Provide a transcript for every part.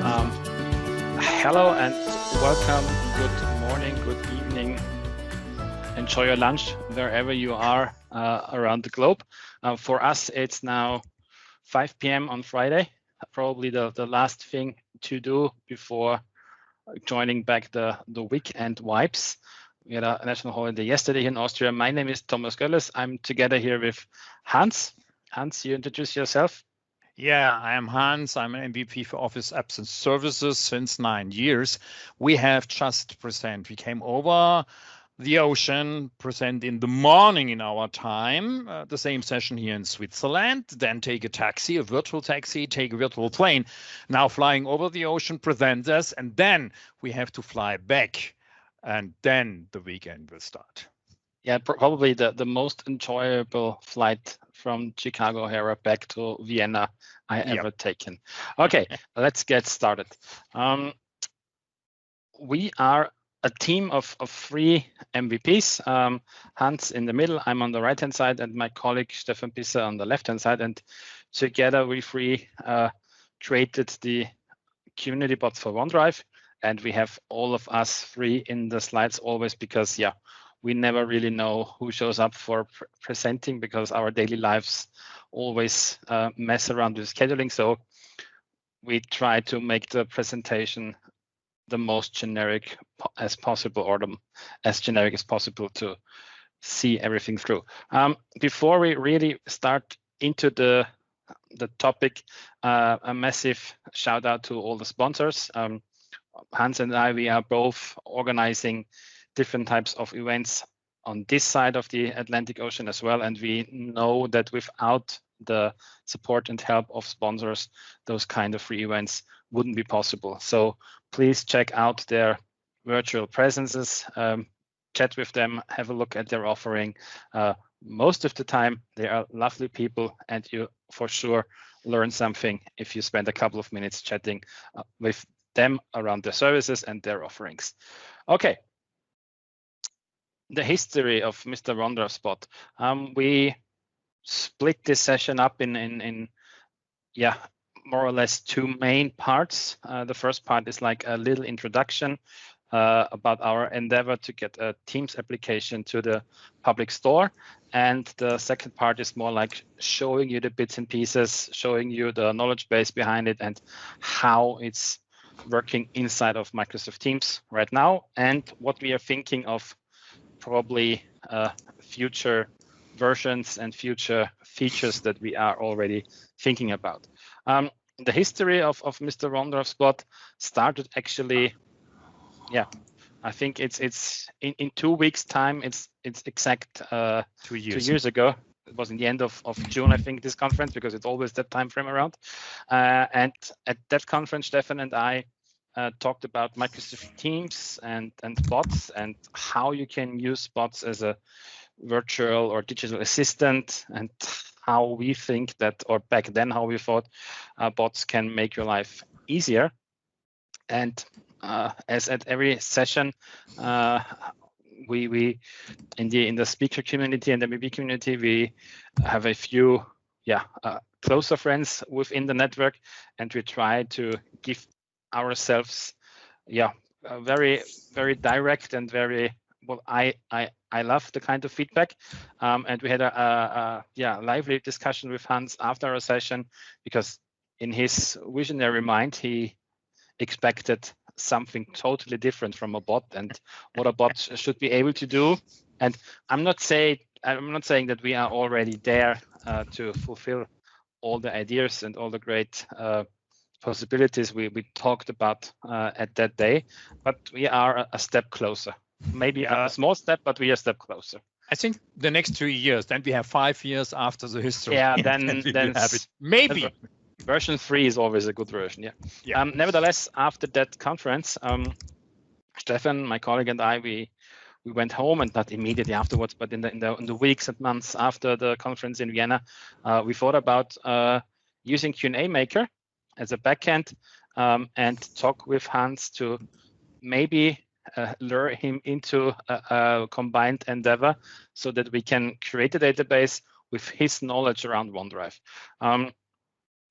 Um, Hello and welcome. Good morning, good evening. Enjoy your lunch wherever you are around the globe. For us, it's now 5 p.m. on Friday, probably the last thing to do before joining back the weekend vibes. We had a national holiday yesterday in Austria. My name is Thomas Goelles. I'm together here with Hans. Hans, you introduce yourself. Yeah, I am Hans. I'm an MVP for Office Apps and Services since 9 years. We have just present. We came over the ocean, present in the morning in our time, the same session here in Switzerland, then take a taxi, a virtual taxi, take a virtual plane, now flying over the ocean, present us, and then we have to fly back, and then the weekend will start. Yeah, probably the most enjoyable flight from Chicago O'Hare back to Vienna I ever taken. Okay, let's get started. We are a team of 3 MVPs. Hans in the middle, I'm on the right-hand side, and my colleague Stefan Pisser on the left-hand side. And together we 3 created the community bot for OneDrive. And we have all of us 3 in the slides always because, yeah, we never really know who shows up for presenting because our daily lives always mess around with scheduling. So we try to make the presentation the most generic as possible, or as generic as possible to see everything through. Before we really start into the topic, a massive shout out to all the sponsors. Hans and I, we are both organizing different types of events on this side of the Atlantic Ocean as well. And we know that without the support and help of sponsors, those kind of free events wouldn't be possible. So please check out their virtual presences, chat with them, have a look at their offering. Most of the time, they are lovely people, and you for sure learn something if you spend a couple of minutes chatting with them around their services and their offerings. Okay. The history of Mr. OneDrive Spot. We split this session up in more or less 2 main parts. The first part is like a little introduction about our endeavor to get a Teams application to the public store. And the second part is more like showing you the bits and pieces, showing you the knowledge base behind it and how it's working inside of Microsoft Teams right now, and what we are thinking of probably future versions and future features that we are already thinking about. The history of Mr. OneDrive Spot started actually, I think it's in 2 weeks time. It's exact 2 years ago. It was in the end of June, I think, this conference, because it's always that time frame around. And at that conference, Stefan and I talked about Microsoft Teams and bots, and how you can use bots as a virtual or digital assistant, and how we think that, or back then how we thought bots can make your life easier. And as at every session, we in the speaker community and the MVP community, we have a few closer friends within the network, and we try to give ourselves very, very direct and very well. I love the kind of feedback, and we had a lively discussion with Hans after our session, because in his visionary mind he expected something totally different from a bot and what a bot should be able to do. And I'm not saying that we are already there to fulfill all the ideas and all the great possibilities we talked about at that day, but we are a step closer. Maybe a small step, but we are a step closer. I think the next 2 years, then we have 5 years after the history. Yeah, then have it. Maybe. Version 3 is always a good version, yeah. Nevertheless, after that conference, Stefan, my colleague, and I, we went home, and not immediately afterwards, but in the weeks and months after the conference in Vienna, we thought about using QnAMaker as a backend, and talk with Hans to maybe lure him into a combined endeavor, so that we can create a database with his knowledge around OneDrive.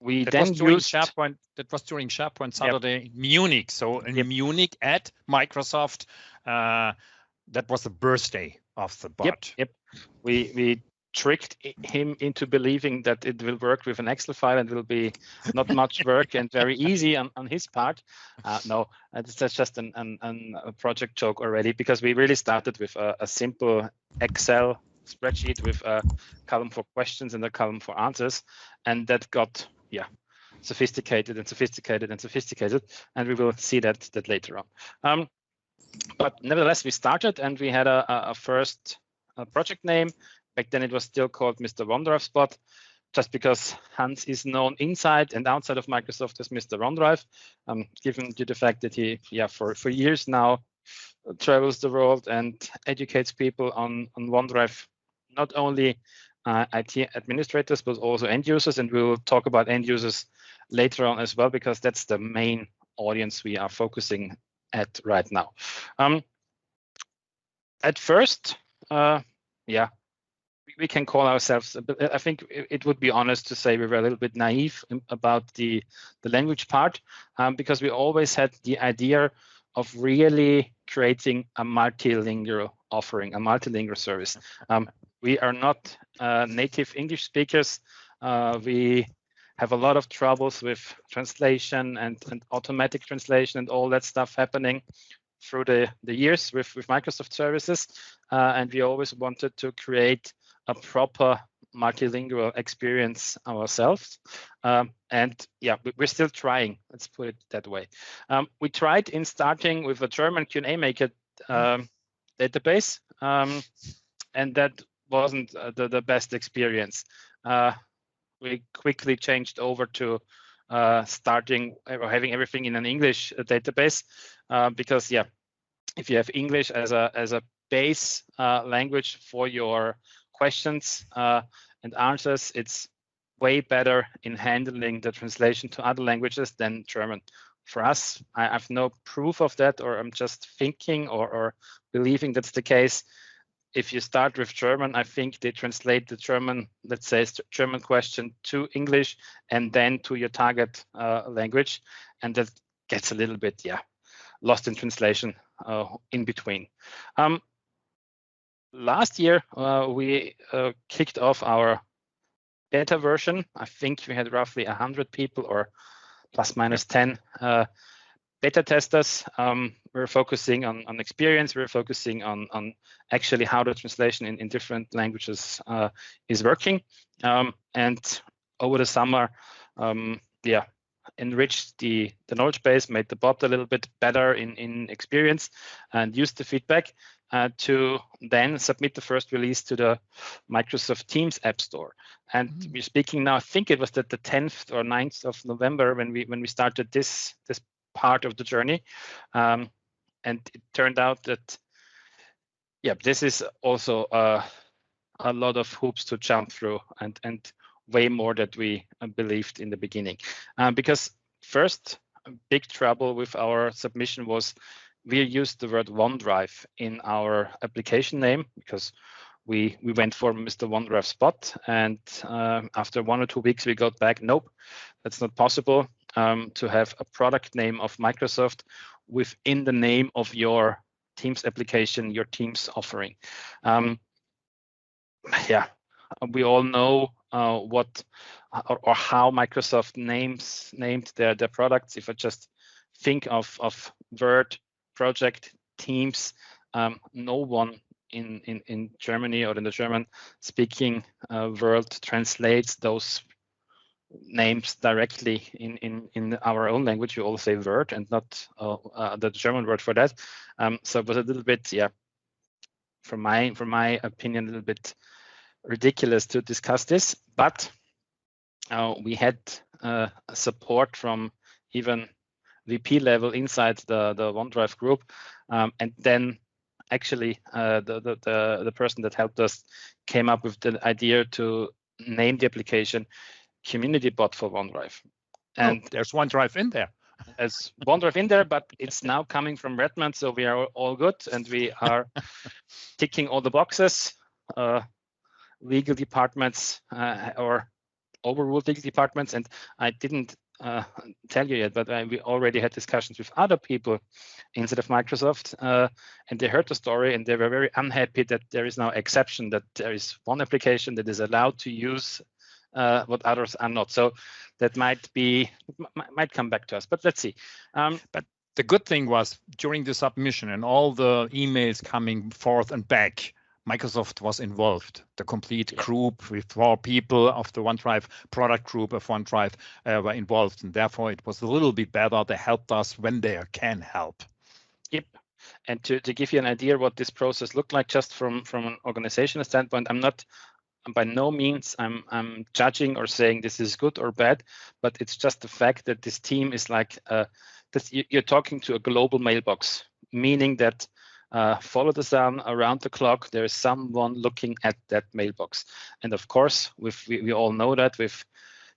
We that then was during used SharePoint. That was during SharePoint Saturday Munich. So in Munich at Microsoft, that was the birthday of the bot. Yep. We tricked him into believing that it will work with an Excel file and will be not much work and very easy on his part. No, that's just a project joke already, because we really started with a simple Excel spreadsheet with a column for questions and a column for answers, and that got sophisticated and sophisticated and sophisticated, and we will see that later on. But nevertheless, we started and we had a first project name. Back then it was still called Mr. OneDrive Spot, just because Hans is known inside and outside of Microsoft as Mr. OneDrive, given to the fact that he, for years now, travels the world and educates people on OneDrive, not only IT administrators, but also end users. And we will talk about end users later on as well, because that's the main audience we are focusing at right now. At first, we can call ourselves, I think it would be honest to say we were a little bit naive about the language part, because we always had the idea of really creating a multilingual offering, a multilingual service. We are not native English speakers. We have a lot of troubles with translation and automatic translation and all that stuff happening through the years with Microsoft services. And we always wanted to create a proper multilingual experience ourselves. And we're still trying, let's put it that way. We tried in starting with a German QnAMaker database, and that wasn't the best experience. We quickly changed over to starting or having everything in an English database, because if you have English as a base language for your questions and answers, it's way better in handling the translation to other languages than German. For us, I have no proof of that, or I'm just thinking or believing that's the case. If you start with German, I think they translate the German, let's say, German question to English and then to your target language. And that gets a little bit, lost in translation in between. Last year, we kicked off our beta version. I think we had roughly 100 people or plus minus 10 beta testers. We're focusing on experience. We're focusing on actually how the translation in different languages is working. And over the summer, enriched the knowledge base, made the bot a little bit better in experience, and used the feedback to then submit the first release to the Microsoft Teams App Store. And we're speaking now, I think it was the 10th or 9th of November when we started this part of the journey. And it turned out that, this is also a lot of hoops to jump through, and way more than we believed in the beginning. Because first big trouble with our submission was we used the word OneDrive in our application name, because we went for Mr. OneDrive Spot, and after 1 or 2 weeks we got back, nope, that's not possible to have a product name of Microsoft within the name of your Teams application, your Teams offering. We all know what or how Microsoft named their products. If I just think of Word, Project, Teams, no one in Germany or in the German-speaking world translates those names directly in our own language. We all say Word and not the German word for that. So it was a little bit, from my opinion, a little bit ridiculous to discuss this, but we had support from even VP level inside the OneDrive group, and then actually the person that helped us came up with the idea to name the application Community Bot for OneDrive. And there's OneDrive in there. There's OneDrive in there, but it's now coming from Redmond, so we are all good, and we are ticking all the boxes. Legal departments or overrule legal departments. And I didn't tell you yet, but we already had discussions with other people inside of Microsoft, and they heard the story and they were very unhappy that there is now exception, that there is one application that is allowed to use what others are not. So that might come back to us, but let's see. But the good thing was during the submission and all the emails coming forth and back, Microsoft was involved. The complete group with 4 people of the OneDrive product group of OneDrive were involved, and therefore it was a little bit better. They helped us when they can help. Yep. And to give you an idea what this process looked like, just from an organizational standpoint, by no means I'm judging or saying this is good or bad, but it's just the fact that this team is like you're talking to a global mailbox, meaning that follow the sun around the clock, there is someone looking at that mailbox. And of course, we all know that with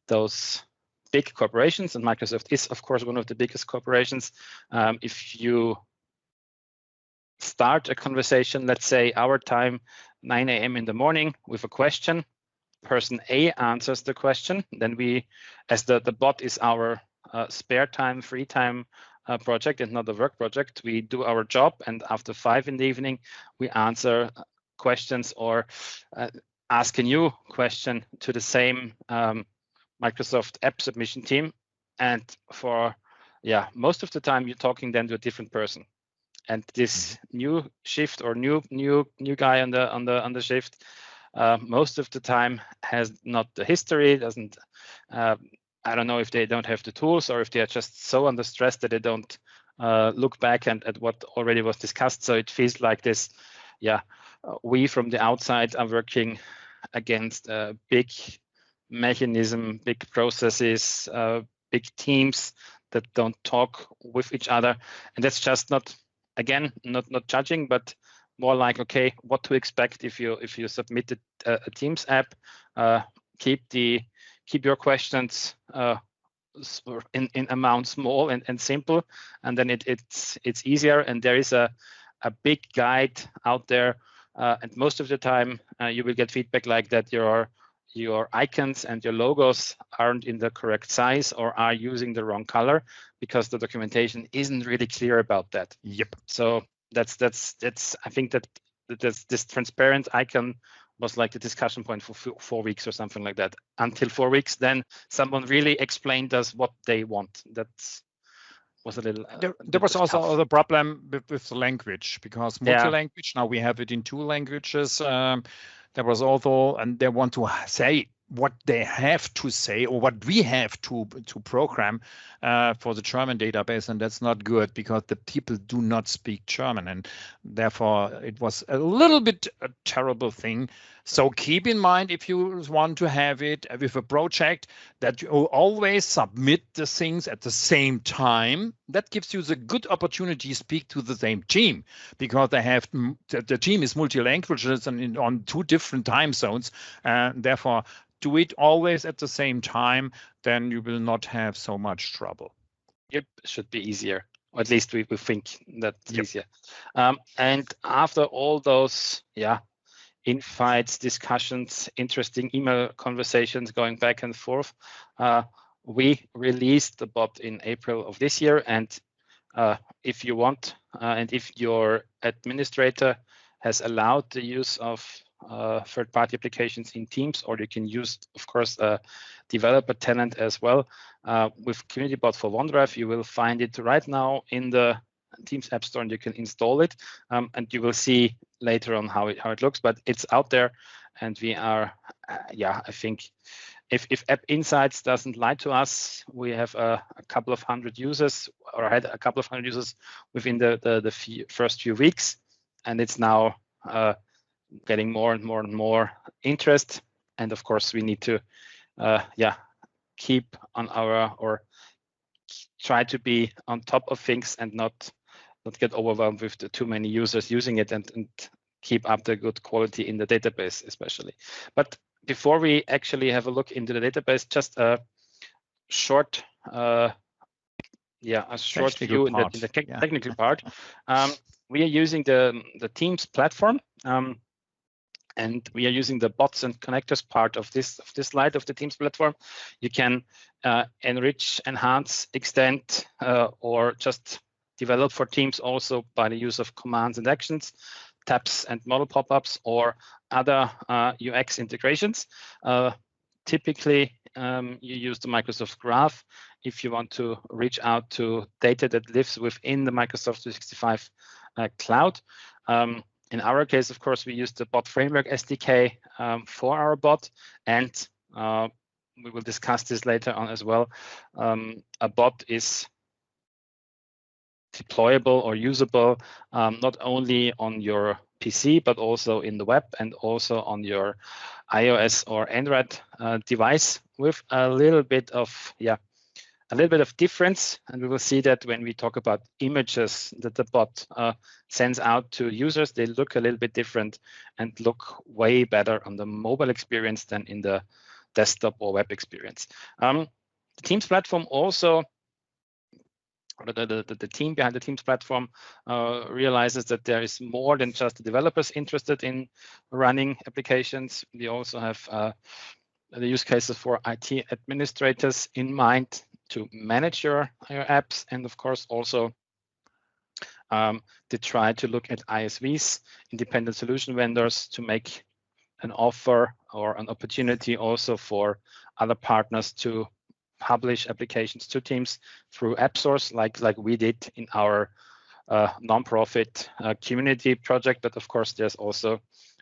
those big corporations, and Microsoft is of course one of the biggest corporations, if you start a conversation, let's say our time, 9 a.m. in the morning, with a question, person A answers the question, then we, as the bot is our spare time, free time project and not a work project, we do our job, and after 5 in the evening, we answer questions or ask a new question to the same Microsoft app submission team. And for most of the time, you're talking then to a different person. And this new shift or new guy on the shift, most of the time has not the history, doesn't. I don't know if they don't have the tools or if they are just so under stress that they don't look back at what already was discussed. So it feels like this. We from the outside are working against a big mechanism, big processes, big teams that don't talk with each other, and that's just not. Again, not judging, but more like, okay, what to expect if you submit a Teams app. Keep your questions in amount small and simple, and then it's easier. And there is a big guide out there, and most of the time you will get feedback like that your icons and your logos aren't in the correct size or are using the wrong color because the documentation isn't really clear about that. Yep. So that's I think that this transparent icon was like the discussion point for 4 weeks or something like that. Until 4 weeks, then someone really explained us what they want. That was a little. There was also the problem with the language, because multi-language, now we have it in 2 languages. There was also, and they want to say what they have to say or what we have to program for the German database, and that's not good because the people do not speak German, and therefore it was a little bit a terrible thing. So keep in mind, if you want to have it with a project, that you always submit the things at the same time. That gives you the good opportunity to speak to the same team, because they have the team is multi-languages and on 2 different time zones, and therefore do it always at the same time, then you will not have so much trouble. Yep, should be easier. Or at least we think that's easier. And after all those, infights, discussions, interesting email conversations going back and forth, we released the bot in April of this year. And if you want, and if your administrator has allowed the use of third-party applications in Teams, or you can use, of course, a developer tenant as well. With Community Bot for OneDrive, you will find it right now in the Teams App Store, and you can install it, and you will see later on how it looks. But it's out there, and we are, I think, if App Insights doesn't lie to us, we have a couple of hundred users, or had a couple of hundred users within the first few weeks, and it's now getting more and more and more interest. And of course, we need to keep on or try to be on top of things and not get overwhelmed with too many users using it, and keep up the good quality in the database especially. But before we actually have a look into the database, just a short view in the technical part. We are using the Teams platform, And we are using the bots and connectors part of this slide of the Teams platform. You can enrich, enhance, extend, or just develop for Teams also by the use of commands and actions, tabs and model pop-ups, or other UX integrations. Typically, you use the Microsoft Graph if you want to reach out to data that lives within the Microsoft 365 cloud. In our case, of course, we use the bot framework SDK for our bot, and we will discuss this later on as well. A bot is deployable or usable not only on your PC, but also in the web and also on your iOS or Android device with a little bit of difference. And we will see that when we talk about images that the bot sends out to users, they look a little bit different and look way better on the mobile experience than in the desktop or web experience. The Teams platform also, the team behind the Teams platform realizes that there is more than just the developers interested in running applications. We also have the use cases for IT administrators in mind to manage your apps, and of course also to try to look at ISVs, independent solution vendors, to make an offer or an opportunity also for other partners to publish applications to Teams through app source, like we did in our nonprofit community project. But of course, there's also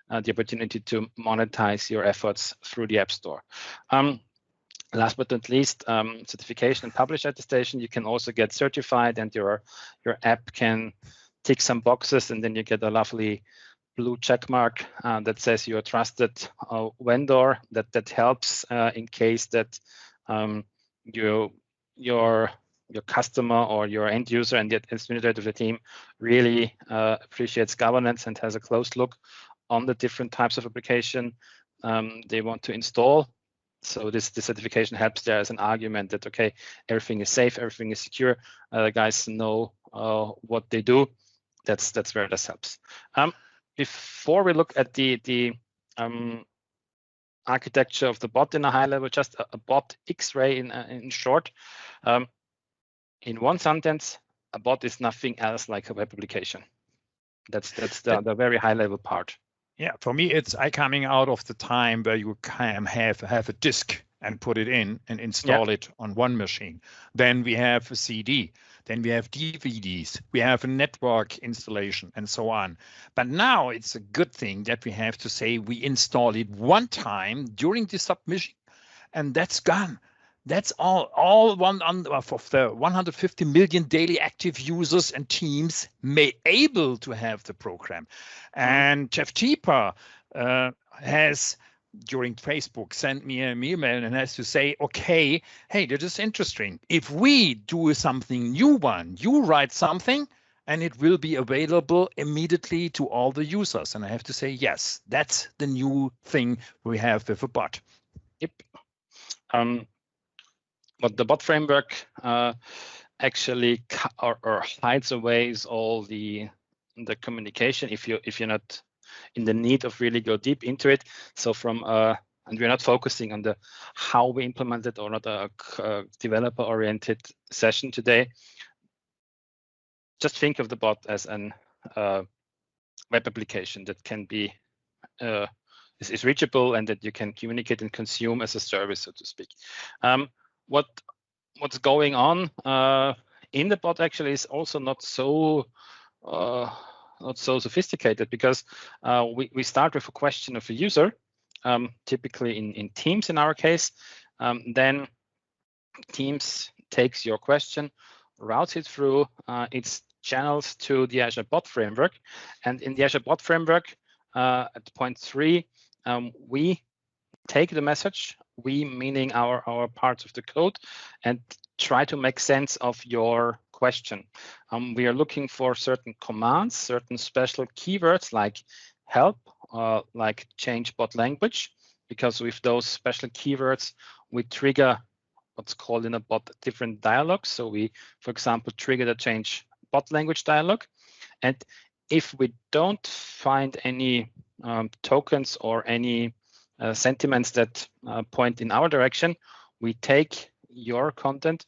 the opportunity to monetize your efforts through the App Store. Last but not least, certification and publish attestation. You can also get certified, and your app can tick some boxes, and then you get a lovely blue check mark that says you're a trusted vendor. That helps in case that your customer or your end user and the administrator of the team really appreciates governance and has a close look on the different types of application they want to install. So this certification helps there as an argument that, okay, everything is safe, everything is secure, the guys know what they do. That's where this helps. Before we look at the architecture of the bot in a high level, just a bot X-ray in short. In one sentence, a bot is nothing else like a web application. That's the very high level part. Yeah, for me, it's coming out of the time where you can have a disk and put it in and install it on one machine. Then we have a CD. Then we have DVDs. We have a network installation and so on. But now it's a good thing that we have to say we install it one time during the submission, and that's gone. That's all one of the 150 million daily active users and teams may able to have the program. And Jeff Teeper has, during Facebook, sent me an email and has to say, okay, hey, that is interesting. If we do something new you write something and it will be available immediately to all the users. And I have to say, yes, that's the new thing we have with a bot. Yep. But the bot framework actually hides away all the communication if you're not in the need of really go deep into it. So and we're not focusing on the how we implement it, or not a developer-oriented session today. Just think of the bot as an web application that can be is reachable and that you can communicate and consume as a service, so to speak. What's going on in the bot actually is also not so sophisticated, because we start with a question of a user, typically in Teams in our case. Then Teams takes your question, routes it through its channels to the Azure Bot Framework, and in the Azure Bot Framework at point 3, we take the message, we meaning our parts of the code, and try to make sense of your question. We are looking for certain commands, certain special keywords like help, like change bot language, because with those special keywords, we trigger what's called in a bot different dialogues. So we, for example, trigger the change bot language dialogue. And if we don't find any tokens or any sentiments that point in our direction, we take your content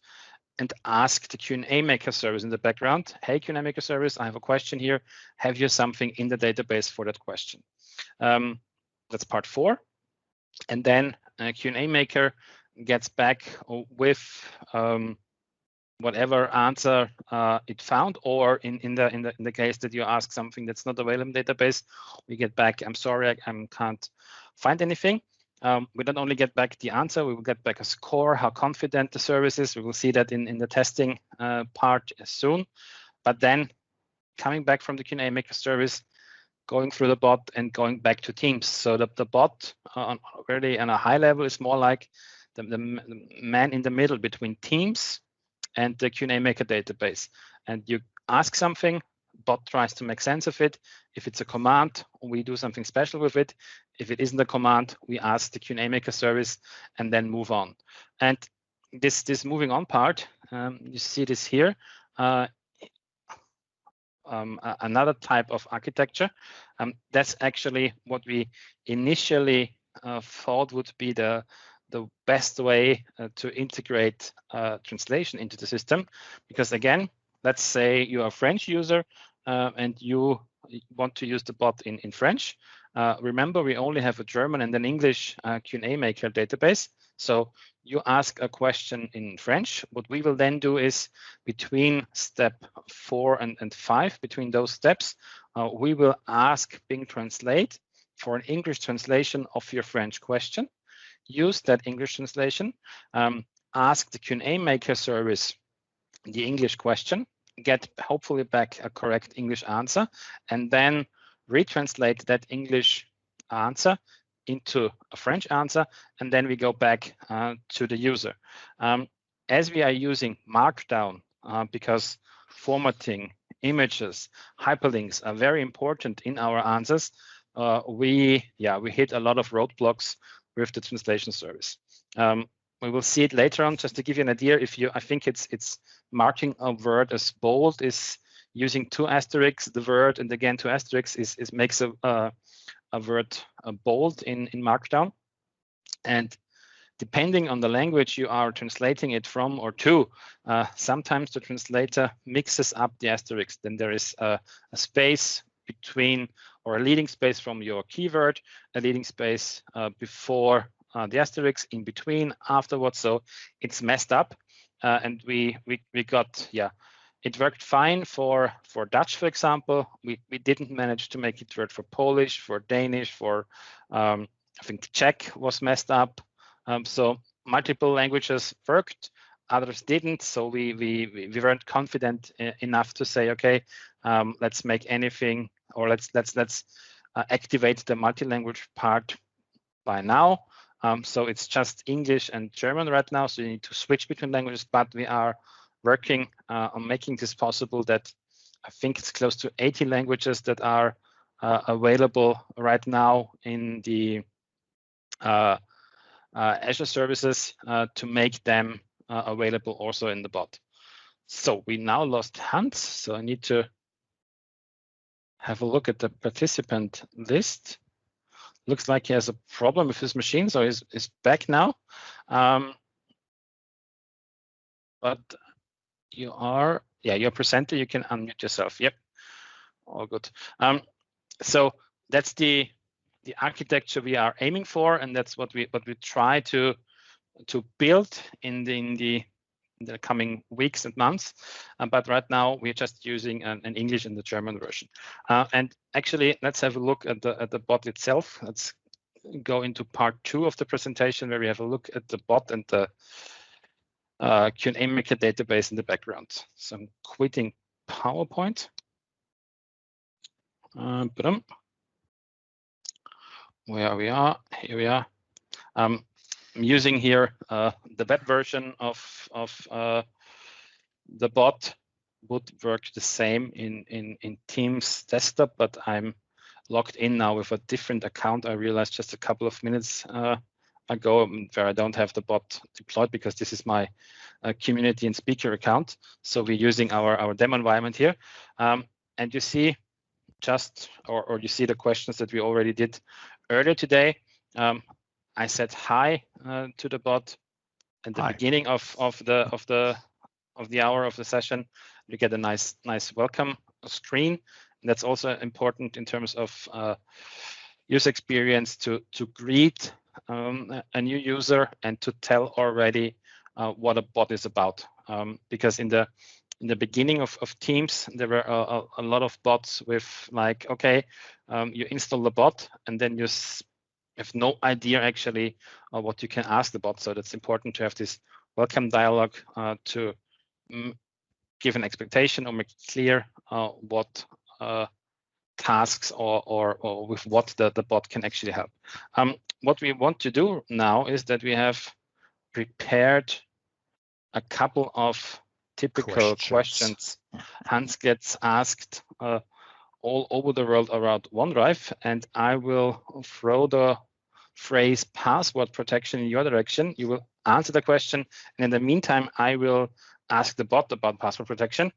and ask the QnAMaker service in the background. Hey, QnAMaker service, I have a question here. Have you something in the database for that question? That's part 4. And then QnAMaker gets back with whatever answer it found, or in the case that you ask something that's not available in the database, we get back, I'm sorry, I can't find anything. We don't only get back the answer, we will get back a score, how confident the service is. We will see that in the testing part soon. But then coming back from the QnAMaker service, going through the bot and going back to Teams. So the bot already on a high level is more like the man in the middle between Teams and the QnAMaker database. And you ask something, bot tries to make sense of it. If it's a command, we do something special with it. If it isn't a command, we ask the QnAMaker service and then move on. And this moving on part, you see this here, another type of architecture. That's actually what we initially thought would be the best way to integrate translation into the system. Because again, let's say you're a French user and you want to use the bot in French. Remember, we only have a German and an English QnAMaker database. So you ask a question in French. What we will then do is between step 4 and 5, between those steps, we will ask Bing Translate for an English translation of your French question. Use that English translation, ask the QnAMaker service the English question, get hopefully back a correct English answer, and then retranslate that English answer into a French answer, and then we go back to the user. As we are using MarkDown, because formatting, images, hyperlinks are very important in our answers, we hit a lot of roadblocks with the translation service. We will see it later on. Just to give you an idea, I think it's marking a word as bold is using 2 asterisks. The word, and again 2 asterisks makes a word bold in MarkDown. And depending on the language you are translating it from or to, sometimes the translator mixes up the asterisks. Then there is a space between, or a leading space from your keyword, a leading space before the asterisks, in between, afterwards. So it's messed up, and we got, it worked fine for Dutch, for example. We didn't manage to make it work for Polish, for Danish, for I think Czech was messed up. So multiple languages worked, others didn't. So we weren't confident enough to say, okay, let's make anything, or let's activate the multi-language part by now. So it's just English and German right now. So you need to switch between languages, but we are working on making this possible. That I think it's close to 80 languages that are available right now in the Azure services to make them available also in the bot. So we now lost Hans, so I need to have a look at the participant list. Looks like he has a problem with his machine, so he's back now. But you are, you're a presenter, you can unmute yourself. Yep, all good. So that's the architecture we are aiming for, and that's what we try to build in the coming weeks and months. But right now we're just using an English and the German version. And actually, let's have a look at the bot itself. Let's go into part 2 of the presentation, where we have a look at the bot and the QnAMaker database in the background. So I'm quitting PowerPoint. Where we are, here we are. I'm using here the web version of the bot. Would work the same in Teams desktop, but I'm logged in now with a different account. I realized just a couple of minutes ago, where I don't have the bot deployed, because this is my community and speaker account. So we're using our demo environment here, and you see or you see the questions that we already did earlier today. I said hi to the bot at the beginning of the hour of the session. You get a nice welcome screen. And that's also important in terms of user experience to greet a new user and to tell already what a bot is about. Because in the beginning of Teams, there were a lot of bots with like, okay, you install the bot and then you have no idea actually what you can ask the bot. So that's important to have this welcome dialogue to give an expectation or make clear what tasks or with what the bot can actually help. What we want to do now is that we have prepared a couple of typical questions Hans gets asked all over the world around OneDrive, and I will throw the phrase password protection in your direction. You will answer the question, and in the meantime, I will ask the bot about password protection.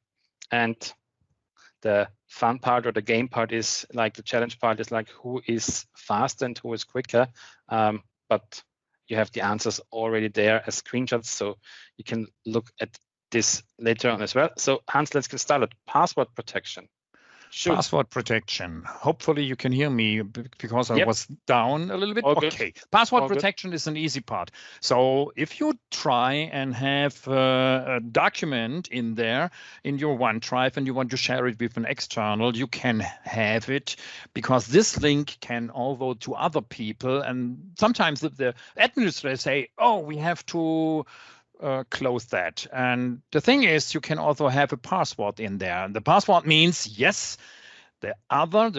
And the fun part or the game part is like the challenge part is like who is faster and who is quicker. But you have the answers already there as screenshots, so you can look at this later on as well. So Hans, let's get started. Password protection. Shoot. Password protection. Hopefully you can hear me because I was down a little bit. Okay. Password protection is an easy part. So if you try and have a document in there in your OneDrive and you want to share it with an external, you can have it because this link can although to other people. And sometimes the administrators say, oh, we have to close that. And the thing is, you can also have a password in there. And the password means, yes, the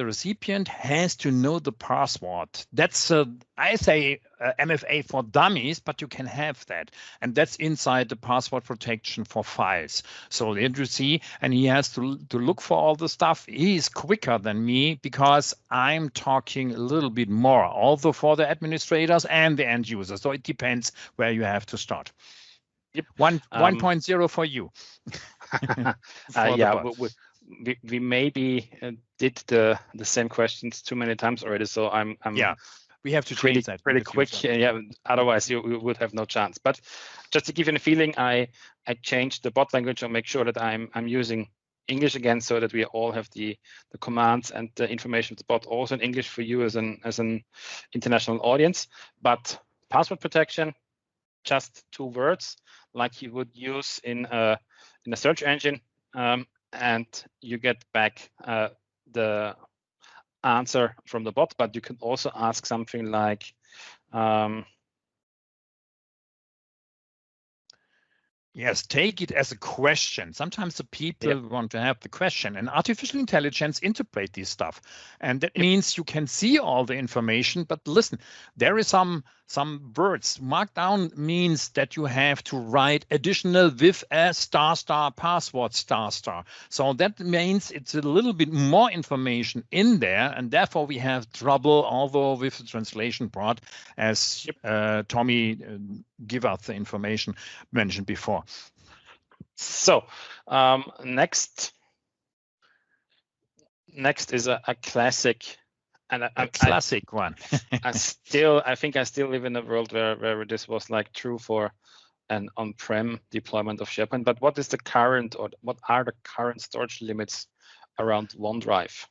recipient has to know the password. That's, I say, MFA for dummies, but you can have that. And that's inside the password protection for files. So you see, and he has to look for all the stuff. He is quicker than me because I'm talking a little bit more, also for the administrators and the end users. So it depends where you have to start. Yep. 1.0 for you. Yeah, we maybe did the same questions too many times already. So I'm yeah, we have to change that pretty quick. Yeah, otherwise you would have no chance. But just to give you a feeling, I changed the bot language and make sure that I'm using English again, so that we all have the commands and the information of the bot also in English for you as an international audience. But password protection, just 2 words, like you would use in a search engine, and you get back the answer from the bot. But you can also ask something like, yes, take it as a question. Sometimes the people want to have the question, and artificial intelligence interpret this stuff. And that means you can see all the information, but listen, there is some words. MarkDown means that you have to write additional with a ** password **. So that means it's a little bit more information in there, and therefore we have trouble, although with the translation part, as Tommy give us the information mentioned before. So next is a classic, and a classic one. I think I still live in a world where this was like true for an on-prem deployment of SharePoint. But what is the current, or what are the current storage limits around OneDrive?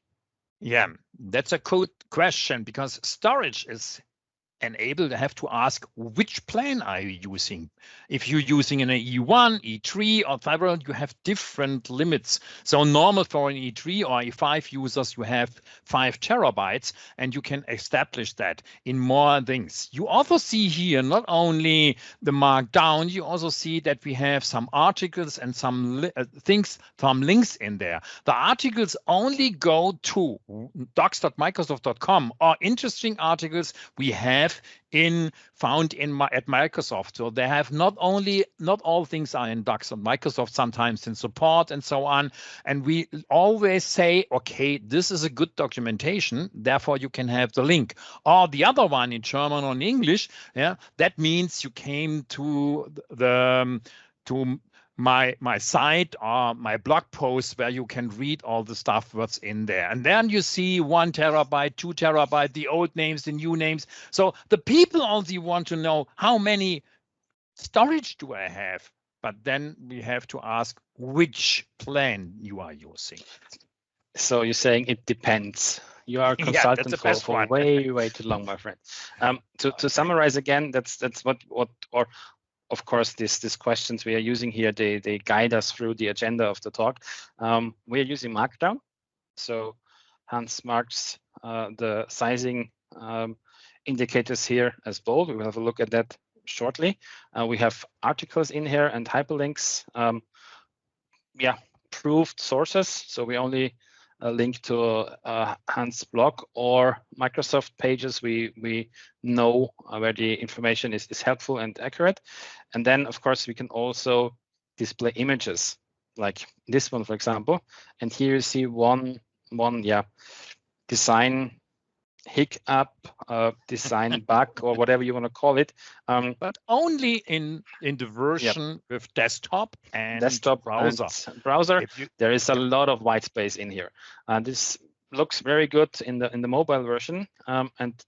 Yeah, that's a good question, because storage is enabled to have to ask which plan are you using. If you're using an E1, E3, or several, you have different limits. So normal for an E3 or E5 users, you have 5 terabytes, and you can establish that in more things. You also see here not only the MarkDown, you also see that we have some articles and some things, some links in there. The articles only go to docs.microsoft.com, or interesting articles we have found at Microsoft. So they have not all things are in Docs on Microsoft, sometimes in support and so on. And we always say, okay, this is a good documentation, therefore you can have the link. Or the other one in German or in English, that means you came to my site or my blog post where you can read all the stuff what's in there. And then you see 1 terabyte, 2 terabyte, the old names, the new names. So the people also want to know how many storage do I have? But then we have to ask which plan you are using. So you're saying it depends. You are a Yeah, consultant that's the best for one. way too long, my friend. To summarize again, that's what or of course these questions we are using here, they guide us through the agenda of the talk. We are using MarkDown. So Hans marks the sizing indicators here as bold. We will have a look at that shortly. We have articles in here and hyperlinks. Proved sources. So we only link to Hans' blog or Microsoft pages. We know where the information is helpful and accurate. And then, of course, we can also display images like this one, for example. And here you see one design hiccup, design bug, or whatever you want to call it. But only in the version with desktop and browser. There is a lot of white space in here. This looks very good in the mobile version, and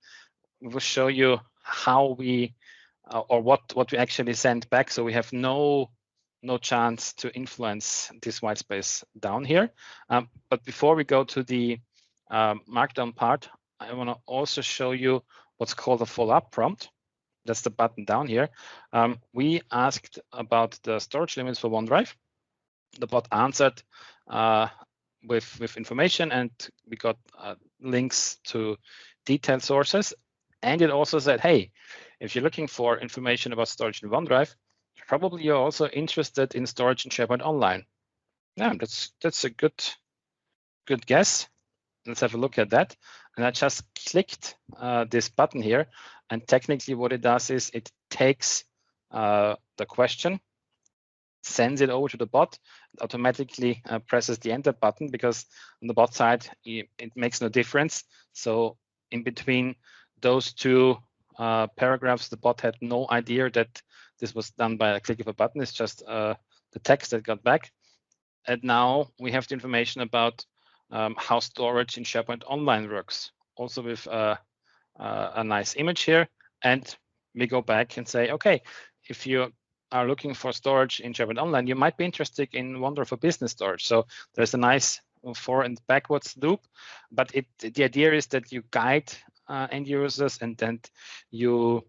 we will show you how we or what we actually send back. So we have no chance to influence this white space down here. But before we go to the Markdown part, I want to also show you what's called a follow-up prompt. That's the button down here. We asked about the storage limits for OneDrive. The bot answered with information, and we got links to detailed sources. And it also said, hey, if you're looking for information about storage in OneDrive, probably you're also interested in storage in SharePoint Online. Yeah, that's a good guess. Let's have a look at that. And I just clicked this button here. And technically what it does is it takes the question, sends it over to the bot, automatically presses the enter button, because on the bot side, it makes no difference. So in between those two paragraphs, the bot had no idea that this was done by a click of a button. It's just the text that got back. And now we have the information about how storage in SharePoint Online works, also with a nice image here. And we go back and say, okay, if you are looking for storage in SharePoint Online, you might be interested in OneDrive for Business storage. So there's a nice forward and backwards loop, but the idea is that you guide end users, and then you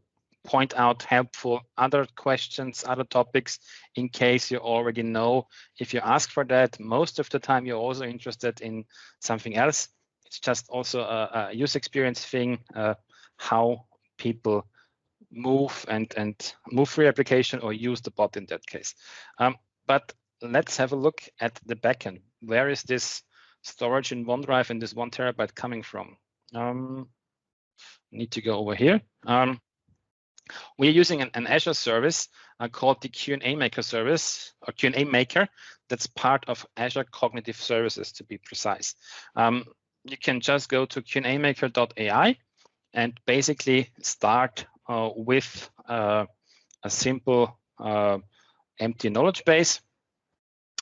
point out helpful other questions, other topics, in case you already know. If you ask for that, most of the time you're also interested in something else. It's just also a user experience thing, how people move and move through your application or use the bot in that case. But let's have a look at the backend. Where is this storage in OneDrive and this 1 terabyte coming from? Need to go over here. We're using an Azure service called the QnAMaker service, or QnAMaker. That's part of Azure Cognitive Services, to be precise. You can just go to QnAMaker.ai and basically start with a simple empty knowledge base.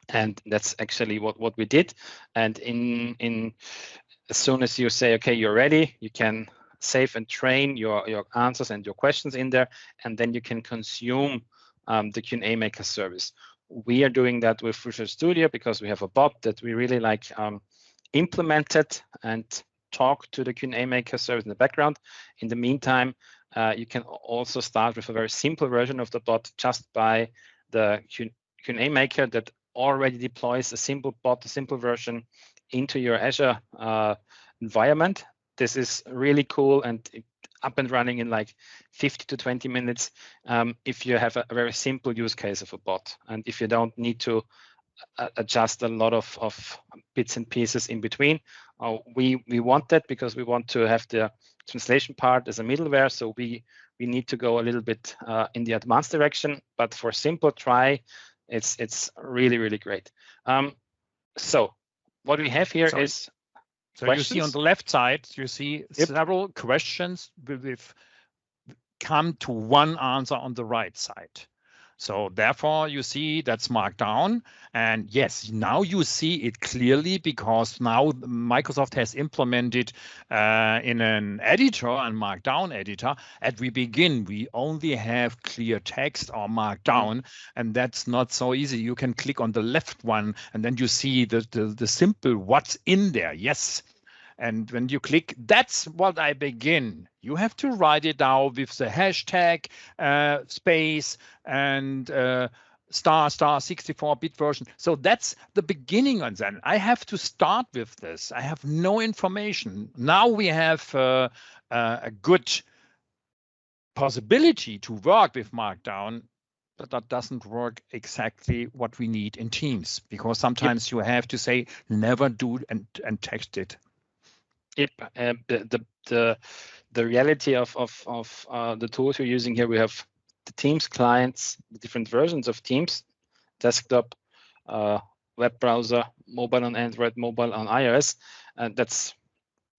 And that's actually what we did. And in as soon as you say, okay, you're ready, you can save and train your answers and your questions in there, and then you can consume the QnAMaker service. We are doing that with Visual Studio because we have a bot that we really like implemented and talk to the QnAMaker service in the background. In the meantime, you can also start with a very simple version of the bot just by the QnAMaker that already deploys a simple bot, a simple version into your Azure environment. This is really cool and up and running in like 50 to 20 minutes if you have a very simple use case of a bot, and if you don't need to adjust a lot of bits and pieces in between. We want that because we want to have the translation part as a middleware, so we need to go a little bit in the advanced direction, but for simple try, it's really, really great. So what we have here is so questions. You see on the left side, you see several questions with come to one answer on the right side. So therefore, you see that's MarkDown. And yes, now you see it clearly because now Microsoft has implemented in an editor, a MarkDown editor. At we begin, we only have clear text or MarkDown, and that's not so easy. You can click on the left one, and then you see the simple what's in there. Yes. And when you click, that's what I begin. You have to write it down with the hashtag, space, and star 64-bit version. So that's the beginning on that. I have to start with this. I have no information. Now we have a good possibility to work with MarkDown, but that doesn't work exactly what we need in Teams, because sometimes you have to say never do and text it. Yep. The reality of the tools we're using here, we have the Teams clients, the different versions of Teams, desktop, web browser, mobile on Android, mobile on iOS, and that's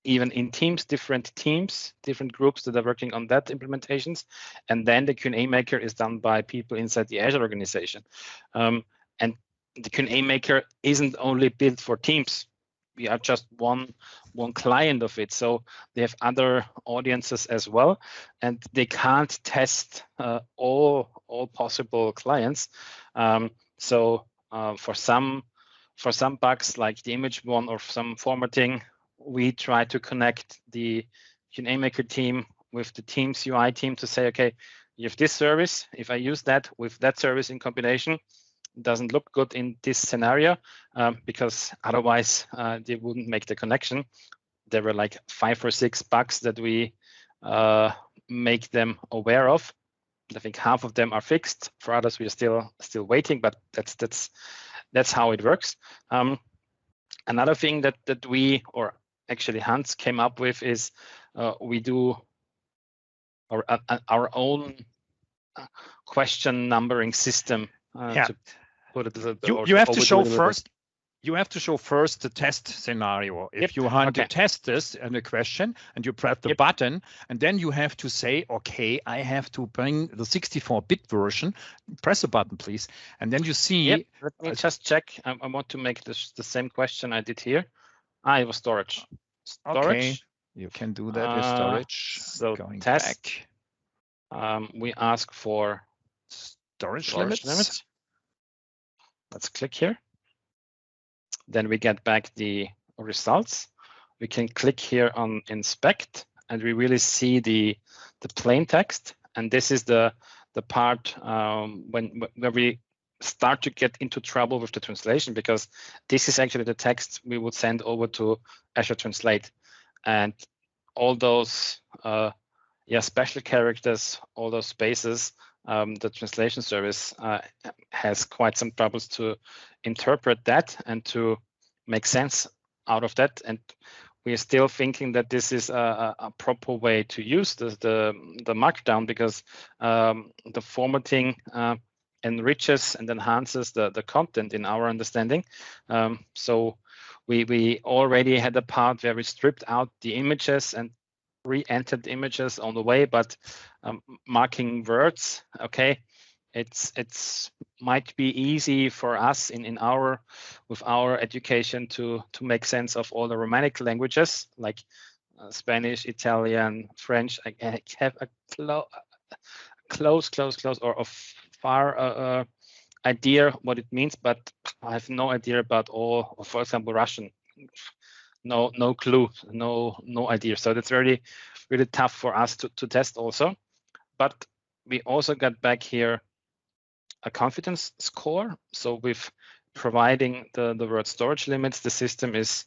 even in Teams, different groups that are working on that implementations. And then the QnAMaker is done by people inside the Azure organization. And the QnAMaker isn't only built for Teams. We are just one client of it, so they have other audiences as well, and they can't test all possible clients. So for some bugs like the image one or some formatting, we try to connect the QnAMaker team with the Teams UI team to say, okay, you have this service. If I use that with that service in combination, doesn't look good in this scenario, because otherwise they wouldn't make the connection. There were like 5 or 6 bugs that we make them aware of. I think half of them are fixed. For others, we are still waiting, but that's how it works. Another thing that we, or actually Hans came up with, is we do our own question numbering system. To put it you have to show first. You have to show first the test scenario. If you want to test this in a question and you press the button, and then you have to say, okay, I have to bring the 64-bit version. Press the button, please. And then you see. Let me just check. I want to make this the same question I did here. It was storage. Okay, you can do that with storage. So going test. Back. We ask for storage limits. Let's click here. Then we get back the results. We can click here on inspect, and we really see the plain text. And this is the part where we start to get into trouble with the translation, because this is actually the text we would send over to Azure Translate, and all those special characters, all those spaces. The translation service has quite some troubles to interpret that and to make sense out of that. And we are still thinking that this is a proper way to use the MarkDown, because the formatting enriches and enhances the content in our understanding. So we already had a part where we stripped out the images and re-entered images on the way, but marking words, okay, it's might be easy for us with our education to make sense of all the Romanic languages like Spanish, Italian, French. I have a close or a far idea what it means, but I have no idea about all, for example, Russian. No clue, no idea. So that's really tough for us to test also. But we also got back here a confidence score. So with providing the word storage limits, the system is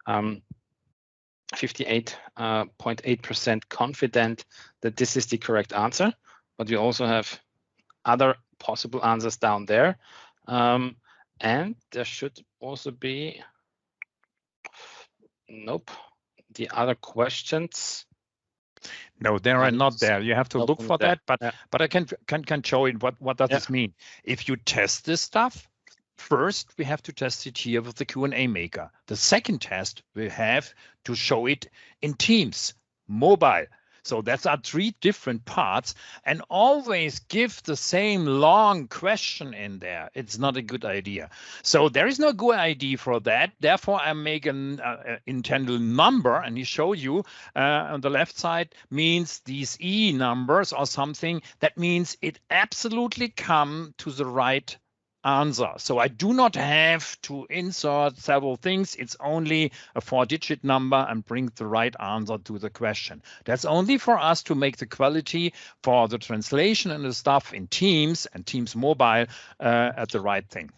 58.8% confident that this is the correct answer. But we also have other possible answers down there. And there should also be, nope, the other questions. No, they are not there. You have to look for that, but I can show it. What does this mean? If you test this stuff, first we have to test it here with the QnAMaker. The second test we have to show it in Teams, mobile. So that's are 3 different parts, and always give the same long question in there. It's not a good idea. So there is no good ID for that. Therefore, I make an intended number, and he showed you on the left side means these E numbers or something. That means it absolutely come to the right answer. So I do not have to insert several things. It's only a 4-digit number and bring the right answer to the question. That's only for us to make the quality for the translation and the stuff in Teams and Teams Mobile at the right thing.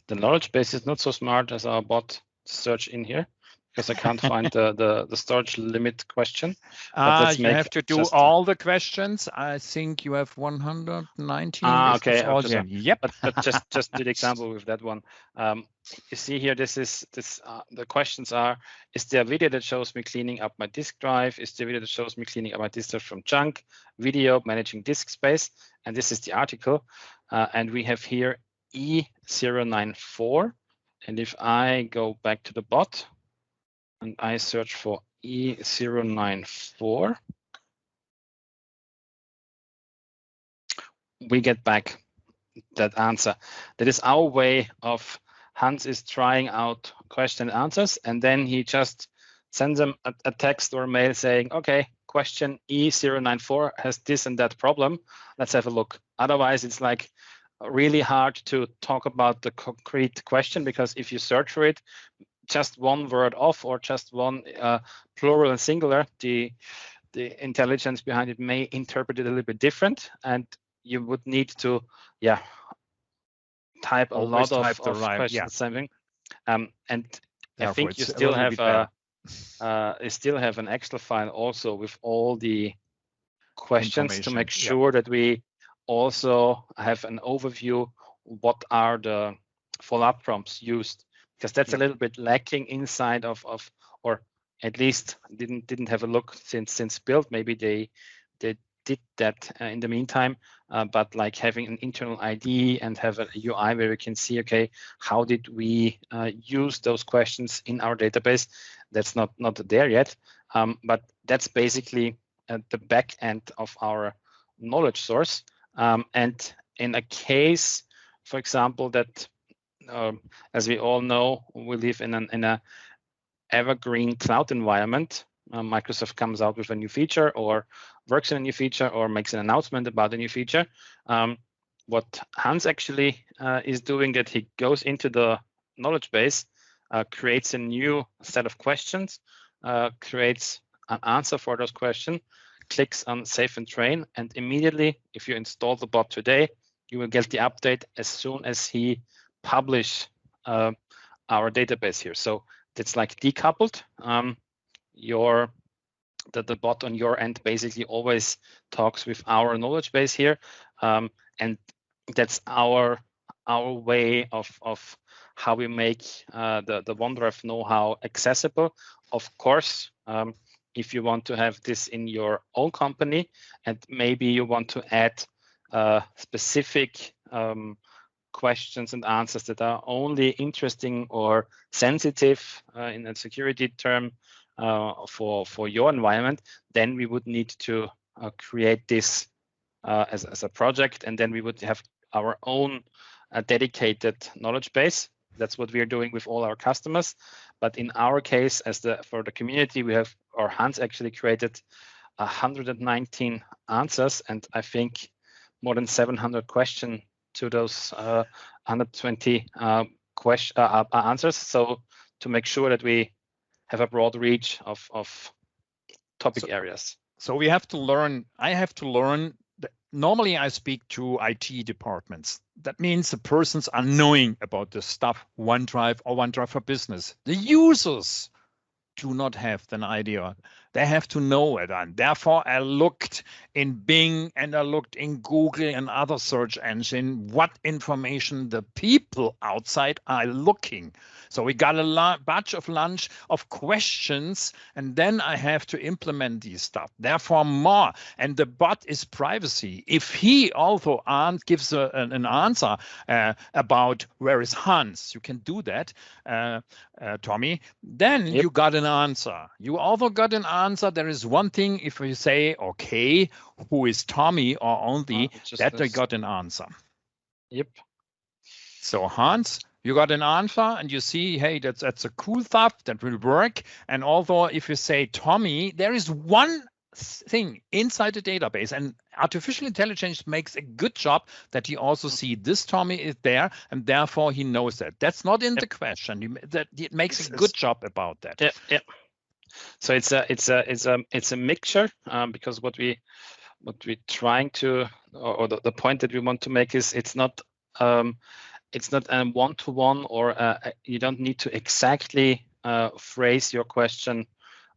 The knowledge base is not so smart as our bot search in here, because I can't find the storage limit question. You have to do all the questions. I think you have 119. Okay. Yep. But just do the example with that one. You see here, the questions are: is there a video that shows me cleaning up my disk drive? Is there a video that shows me cleaning up my disk drive from junk? Video, managing disk space, and this is the article. And we have here E094. And if I go back to the bot and I search for E094, we get back that answer. That is our way of Hans is trying out question and answers, and then he just sends them a text or a mail saying, okay, question E094 has this and that problem. Let's have a look. Otherwise, it's like really hard to talk about the concrete question, because if you search for it, just one word off or just one plural and singular, the intelligence behind it may interpret it a little bit different, and you would need to type a lot of questions. Something, and I think you still have you still have an Excel file also with all the questions to make sure that we also have an overview. What are the follow-up prompts used? Because that's a little bit lacking inside of or at least didn't have a look since build. Maybe they did that in the meantime, but like having an internal ID and have a UI where we can see, okay, how did we use those questions in our database? That's not there yet, but that's basically the back end of our knowledge source. And in a case, for example, that as we all know, we live in an evergreen cloud environment. Microsoft comes out with a new feature or works on a new feature or makes an announcement about a new feature. What Hans actually is doing, that he goes into the knowledge base, creates a new set of questions, creates an answer for those questions, clicks on save and train, and immediately, if you install the bot today, you will get the update as soon as he publish our database here. So it's like decoupled. The bot on your end basically always talks with our knowledge base here, and that's our way of how we make the OneDrive know-how accessible. Of course, if you want to have this in your own company, and maybe you want to add specific questions and answers that are only interesting or sensitive in a security term for your environment, then we would need to create this as a project, and then we would have our own dedicated knowledge base. That's what we are doing with all our customers. But in our case, for the community, we have, or Hans actually created 119 answers, and I think more than 700 questions to those 120 answers. So to make sure that we have a broad reach of topic areas. So we have to learn. I have to learn. Normally, I speak to IT departments. That means the persons are knowing about the stuff, OneDrive or OneDrive for Business. The users do not have an idea. They have to know it. And therefore, I looked in Bing and I looked in Google and other search engine, what information the people outside are looking. So we got a bunch of questions, and then I have to implement these stuff. Therefore, more. And the bot is privacy. If he also gives an answer about where is Hans, you can do that, Tommy, then you got an answer. You also got an answer, there is one thing. If you say, okay, who is Tommy or only, that they got an answer. Yep. So Hans, you got an answer and you see, hey, that's a cool stuff that will work. And although if you say Tommy, there is one thing inside the database, and artificial intelligence makes a good job that he also see this Tommy is there, and therefore he knows that. That's not in the question. It makes a good job about that. Yeah. So it's a mixture, because what we're trying to, or the point that we want to make is it's not a one-to-one, or you don't need to exactly phrase your question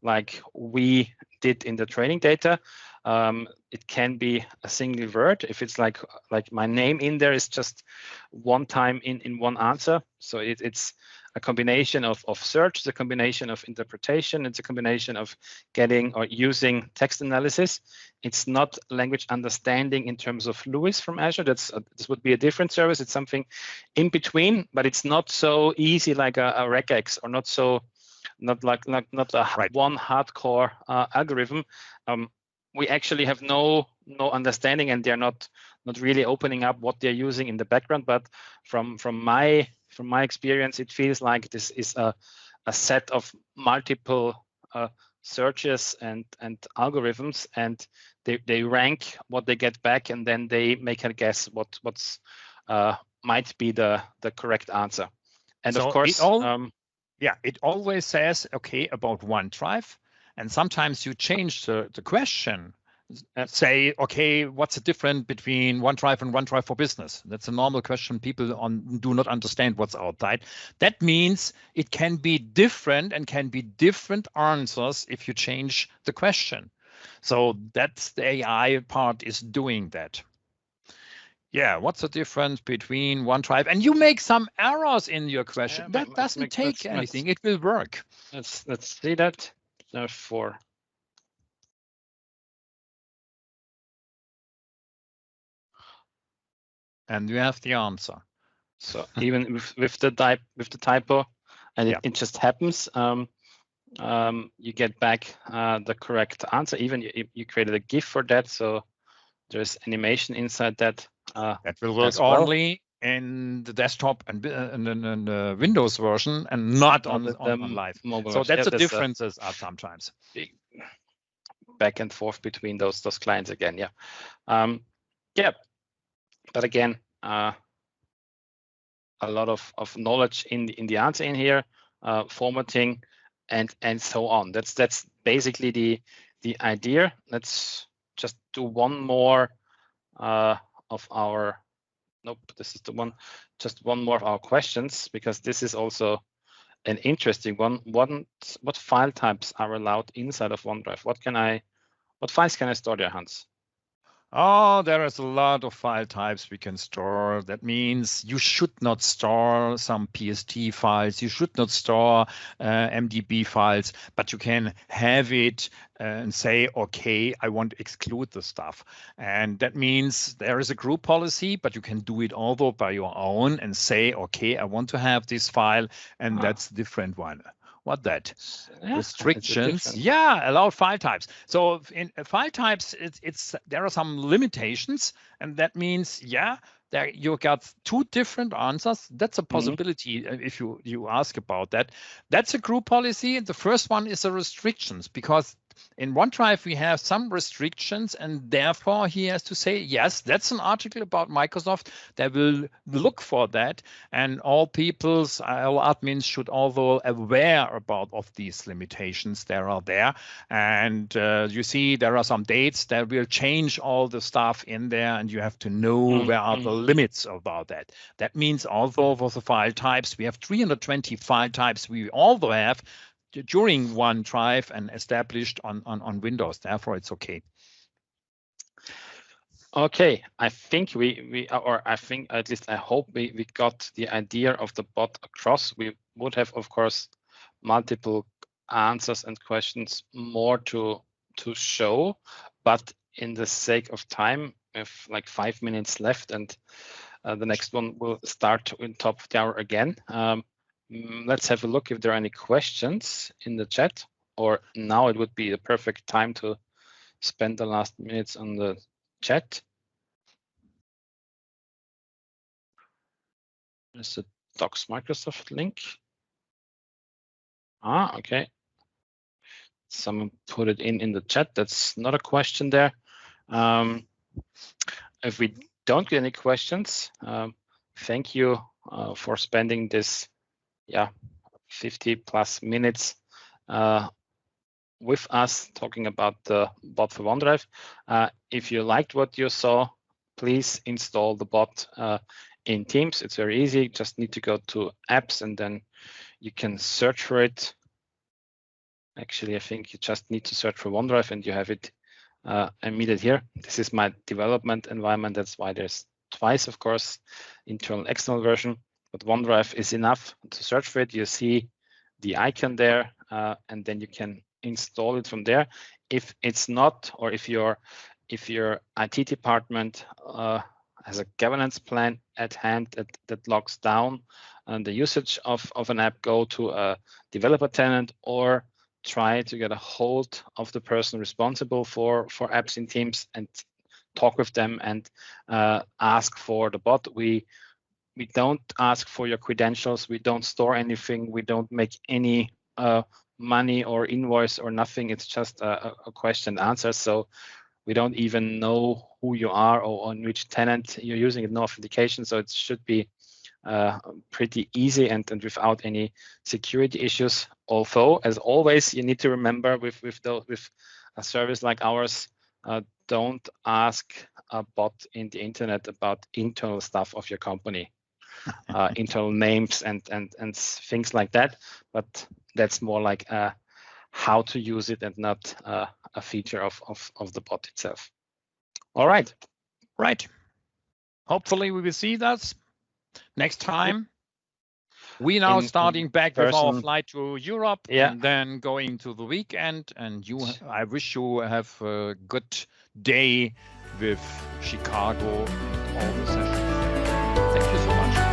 like we did in the training data. It can be a single word. If it's like my name in there is just one time in one answer. So it's a combination of search, it's a combination of interpretation, it's a combination of getting or using text analysis. It's not language understanding in terms of LUIS from Azure. This would be a different service. It's something in between, but it's not so easy like a regex, or not one hardcore algorithm. We actually have no understanding, and they're not really opening up what they're using in the background. But from my experience, it feels like this is a set of multiple searches and algorithms, and they rank what they get back, and then they make a guess what's might be the correct answer. And so of course, it always says, okay, about OneDrive, and sometimes you change the question. Say, okay, what's the difference between OneDrive and OneDrive for Business? That's a normal question. People do not understand what's outside. That means it can be different and can be different answers if you change the question. So that's the AI part is doing that. Yeah, what's the difference between OneDrive? And you make some errors in your question. Yeah, that doesn't take anything. It will work. Let's see that. Therefore, and you have the answer. So even with the typo, and it just happens, you get back the correct answer. Even you created a GIF for that, so there's animation inside that. That will work only in the desktop and the Windows version, and not on live. So that's the differences are sometimes back and forth between those clients again. Yeah. But again, a lot of knowledge in the answer in here, formatting, and so on. That's basically the idea. Let's just do one more of our. Nope, this is the one. Just one more of our questions, because this is also an interesting one. What file types are allowed inside of OneDrive? What files can I store there, Hans? Oh, there is a lot of file types we can store. That means you should not store some PST files. You should not store MDB files, but you can have it and say, okay, I want to exclude the stuff. And that means there is a group policy, but you can do it although by your own and say, okay, I want to have this file, and that's a different one. What that? Yeah, restrictions? Yeah, allow file types. So in file types, there are some limitations, and that means there you got two different answers. That's a possibility if you ask about that. That's a group policy. The first one is the restrictions, because in OneDrive we have some restrictions, and therefore he has to say, yes, that's an article about Microsoft. They will look for that, and all admins should also aware of these limitations there are there. And you see there are some dates that will change all the stuff in there, and you have to know where are the limits about that. That means also for the file types, we have 320 file types we also have during OneDrive and established on Windows. Therefore, it's okay. Okay, I think at least I hope we got the idea of the bot across. We would have, of course, multiple answers and questions more to show, but in the sake of time, we have like 5 minutes left, and the next one will start in top of the hour again. Let's have a look if there are any questions in the chat or now it would be the perfect time to spend the last minutes on the chat. There's a Docs Microsoft link. Okay. Someone put it in the chat. That's not a question there. If we don't get any questions, thank you for spending this 50+ minutes with us talking about the bot for OneDrive. If you liked what you saw, please install the bot in Teams. It's very easy. You just need to go to apps and then you can search for it. Actually, I think you just need to search for OneDrive and you have it immediate here. This is my development environment. That's why there's twice, of course, internal, external version. But OneDrive is enough to search for it. You see the icon there, and then you can install it from there. If it's not, or if your IT department has a governance plan at hand that locks down the usage of an app, go to a developer tenant or try to get a hold of the person responsible for apps in Teams and talk with them and ask for the bot. We don't ask for your credentials. We don't store anything. We don't make any money or invoice or nothing. It's just a question and answer. So we don't even know who you are or on which tenant you're using it, no authentication. So it should be pretty easy and without any security issues. Although, as always, you need to remember with a service like ours, don't ask a bot in the internet about internal stuff of your company, internal names and things like that. But that's more like how to use it and not a feature of the bot itself. All right. Right. Hopefully we will see that next time. We now starting back with our flight to Europe and then going to the weekend. And I wish you have a good day with Chicago and all the sessions. Thank you so much.